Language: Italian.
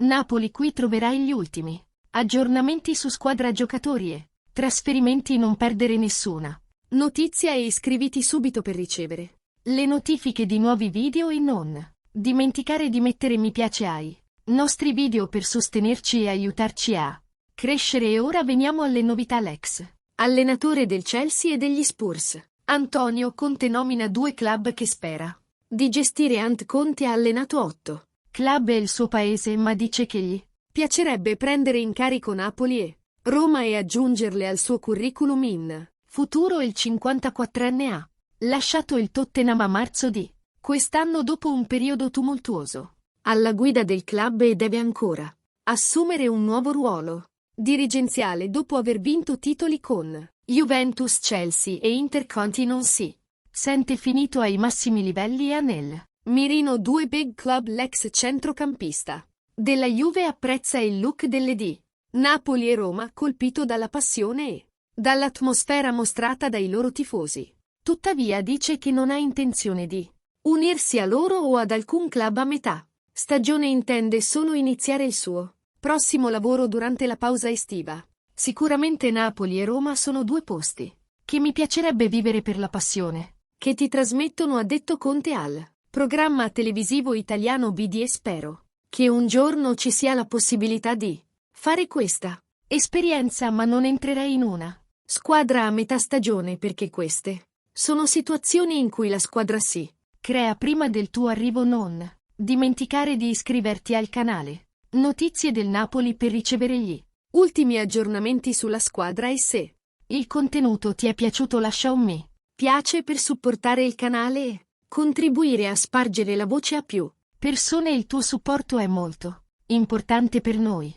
Napoli, qui troverai gli ultimi aggiornamenti su squadra, giocatori e trasferimenti, non perdere nessuna notizia e iscriviti subito per ricevere le notifiche di nuovi video e non dimenticare di mettere mi piace ai nostri video per sostenerci e aiutarci a crescere. E ora veniamo alle novità. L'ex allenatore del Chelsea e degli Spurs, Antonio Conte, nomina 2 club che spera di gestire. Ant Conte ha allenato 8 club e il suo paese, ma dice che gli piacerebbe prendere in carico Napoli e Roma e aggiungerle al suo curriculum in futuro. Il 54enne ha lasciato il Tottenham a marzo di quest'anno dopo un periodo tumultuoso alla guida del club e deve ancora assumere un nuovo ruolo dirigenziale dopo aver vinto titoli con Juventus, Chelsea e Interconti. Non si sente finito ai massimi livelli e ha nel mirino 2 big club. L'ex centrocampista della Juve apprezza il look delle di Napoli e Roma, colpito dalla passione e dall'atmosfera mostrata dai loro tifosi. Tuttavia dice che non ha intenzione di unirsi a loro o ad alcun club a metà stagione, intende solo iniziare il suo prossimo lavoro durante la pausa estiva. Sicuramente Napoli e Roma sono 2 posti che mi piacerebbe vivere per la passione che ti trasmettono, ha detto Conte al programma televisivo italiano BD, e spero che un giorno ci sia la possibilità di fare questa esperienza, ma non entrerei in una squadra a metà stagione perché queste sono situazioni in cui la squadra si crea prima del tuo arrivo. Non dimenticare di iscriverti al canale Notizie del Napoli per ricevere gli ultimi aggiornamenti sulla squadra, e se il contenuto ti è piaciuto lascia un mi piace per supportare il canale e contribuire a spargere la voce a più persone. Il tuo supporto è molto importante per noi.